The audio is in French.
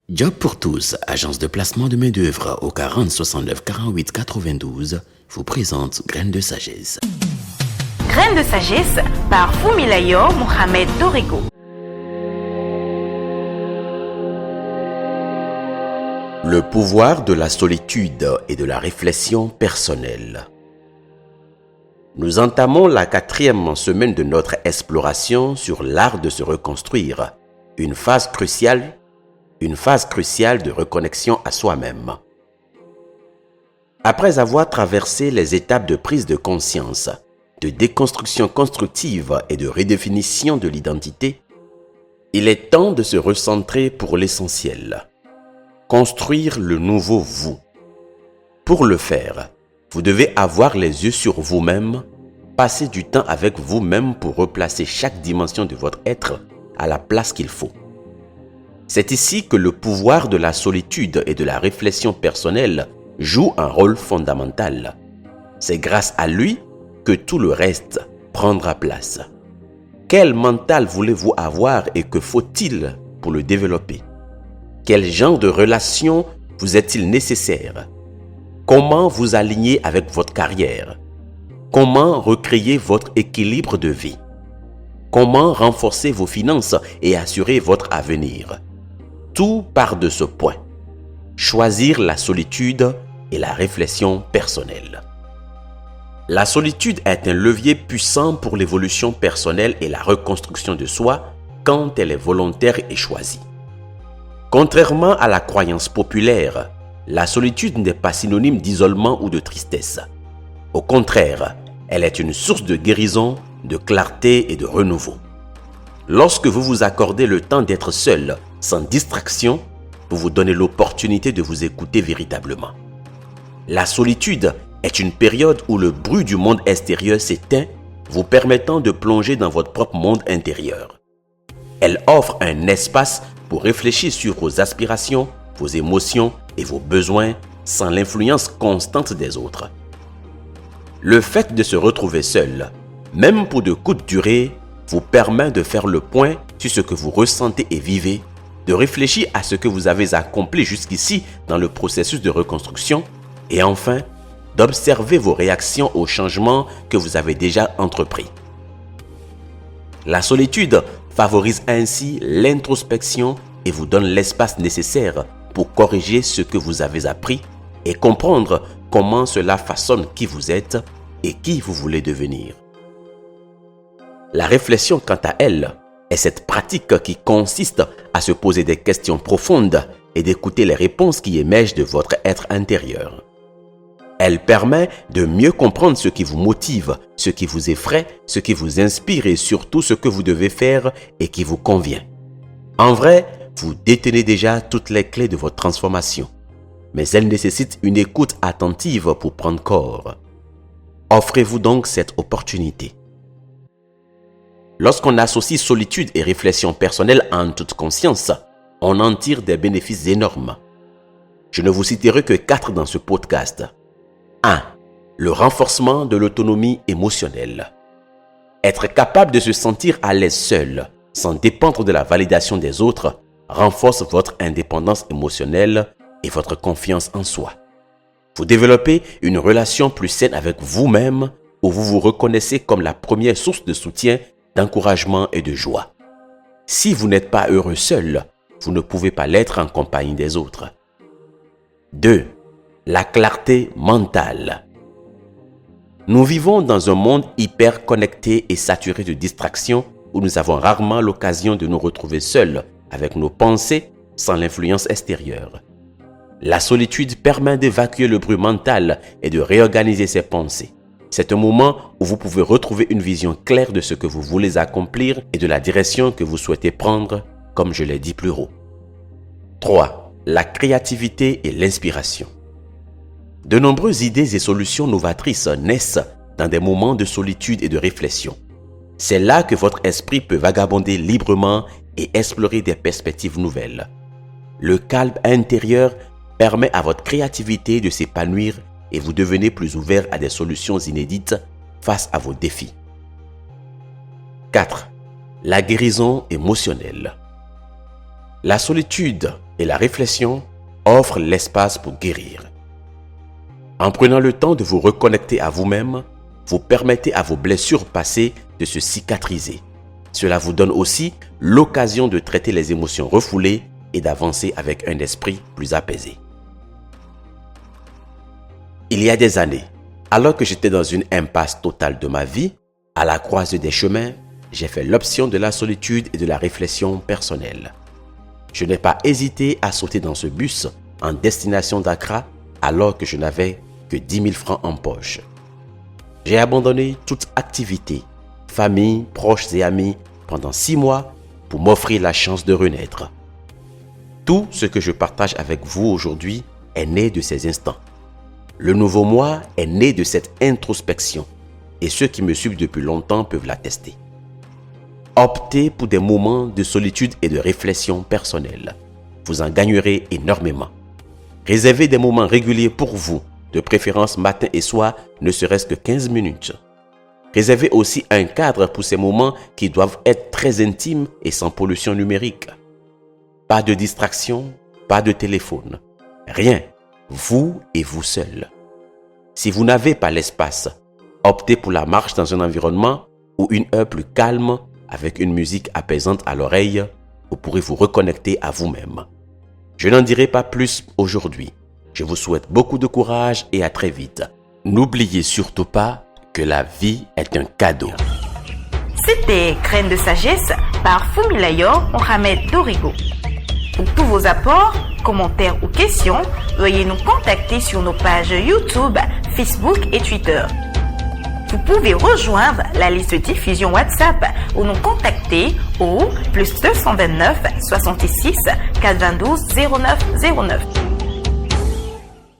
Job pour tous, agence de placement de main-d'œuvre au 40 69 48 92, vous présente Graines de sagesse. Graines de sagesse par Fumilayo Mohamed Dorigo. Le pouvoir de la solitude et de la réflexion personnelle. Nous entamons la 4e semaine de notre exploration sur l'art de se reconstruire, une phase cruciale de reconnexion à soi-même. Après avoir traversé les étapes de prise de conscience, de déconstruction constructive et de redéfinition de l'identité, il est temps de se recentrer pour l'essentiel. Construire le nouveau vous. Pour le faire, vous devez avoir les yeux sur vous-même, passer du temps avec vous-même pour replacer chaque dimension de votre être à la place qu'il faut. C'est ici que le pouvoir de la solitude et de la réflexion personnelle joue un rôle fondamental. C'est grâce à lui que tout le reste prendra place. Quel mental voulez-vous avoir et que faut-il pour le développer? Quel genre de relation vous est-il nécessaire? Comment vous aligner avec votre carrière? Comment recréer votre équilibre de vie? Comment renforcer vos finances et assurer votre avenir? Tout part de ce point. Choisir la solitude et la réflexion personnelle. La solitude est un levier puissant pour l'évolution personnelle et la reconstruction de soi quand elle est volontaire et choisie. Contrairement à la croyance populaire, la solitude n'est pas synonyme d'isolement ou de tristesse. Au contraire, elle est une source de guérison, de clarté et de renouveau. Lorsque vous vous accordez le temps d'être seul, sans distraction, vous vous donnez l'opportunité de vous écouter véritablement. La solitude est une période où le bruit du monde extérieur s'éteint, vous permettant de plonger dans votre propre monde intérieur. Elle offre un espace pour réfléchir sur vos aspirations, vos émotions et vos besoins sans l'influence constante des autres. Le fait de se retrouver seul, même pour de courtes durées, vous permet de faire le point sur ce que vous ressentez et vivez, de réfléchir à ce que vous avez accompli jusqu'ici dans le processus de reconstruction et enfin, d'observer vos réactions aux changements que vous avez déjà entrepris. La solitude favorise ainsi l'introspection et vous donne l'espace nécessaire pour corriger ce que vous avez appris et comprendre comment cela façonne qui vous êtes et qui vous voulez devenir. La réflexion, quant à elle, est cette pratique qui consiste à se poser des questions profondes et d'écouter les réponses qui émergent de votre être intérieur. Elle permet de mieux comprendre ce qui vous motive, ce qui vous effraie, ce qui vous inspire et surtout ce que vous devez faire et qui vous convient. En vrai, vous détenez déjà toutes les clés de votre transformation, mais elle nécessite une écoute attentive pour prendre corps. Offrez-vous donc cette opportunité. Lorsqu'on associe solitude et réflexion personnelle en toute conscience, on en tire des bénéfices énormes. Je ne vous citerai que 4 dans ce podcast. 1. Le renforcement de l'autonomie émotionnelle. Être capable de se sentir à l'aise seul, sans dépendre de la validation des autres, renforce votre indépendance émotionnelle et votre confiance en soi. Vous développez une relation plus saine avec vous-même où vous vous reconnaissez comme la première source de soutien, d'encouragement et de joie. Si vous n'êtes pas heureux seul, vous ne pouvez pas l'être en compagnie des autres. 2. La clarté mentale. Nous vivons dans un monde hyper connecté et saturé de distractions où nous avons rarement l'occasion de nous retrouver seuls avec nos pensées sans l'influence extérieure. La solitude permet d'évacuer le bruit mental et de réorganiser ses pensées. C'est un moment où vous pouvez retrouver une vision claire de ce que vous voulez accomplir et de la direction que vous souhaitez prendre, comme je l'ai dit plus haut. 3. La créativité et l'inspiration. De nombreuses idées et solutions novatrices naissent dans des moments de solitude et de réflexion. C'est là que votre esprit peut vagabonder librement et explorer des perspectives nouvelles. Le calme intérieur permet à votre créativité de s'épanouir et vous devenez plus ouvert à des solutions inédites face à vos défis. 4. La guérison émotionnelle. La solitude et la réflexion offrent l'espace pour guérir. En prenant le temps de vous reconnecter à vous-même, vous permettez à vos blessures passées de se cicatriser. Cela vous donne aussi l'occasion de traiter les émotions refoulées et d'avancer avec un esprit plus apaisé. Il y a des années, alors que j'étais dans une impasse totale de ma vie, à la croisée des chemins, j'ai fait l'option de la solitude et de la réflexion personnelle. Je n'ai pas hésité à sauter dans ce bus en destination d'Accra alors que je n'avais que 10 000 francs en poche. J'ai abandonné toute activité, famille, proches et amis pendant 6 mois pour m'offrir la chance de renaître. Tout ce que je partage avec vous aujourd'hui est né de ces instants. Le nouveau moi est né de cette introspection et ceux qui me suivent depuis longtemps peuvent l'attester. Optez pour des moments de solitude et de réflexion personnelle. Vous en gagnerez énormément. Réservez des moments réguliers pour vous, de préférence matin et soir, ne serait-ce que 15 minutes. Réservez aussi un cadre pour ces moments qui doivent être très intimes et sans pollution numérique. Pas de distraction, pas de téléphone. Rien. Vous et vous seul. Si vous n'avez pas l'espace, optez pour la marche dans un environnement ou une heure plus calme avec une musique apaisante à l'oreille. Vous pourrez vous reconnecter à vous-même. Je n'en dirai pas plus aujourd'hui. Je vous souhaite beaucoup de courage et à très vite. N'oubliez surtout pas que la vie est un cadeau. C'était Graines de sagesse par Fumilayo Mohamed Dorigo. Pour tous vos apports, commentaires ou questions, veuillez nous contacter sur nos pages YouTube, Facebook et Twitter. Vous pouvez rejoindre la liste de diffusion WhatsApp ou nous contacter au +229 66 422 09 09.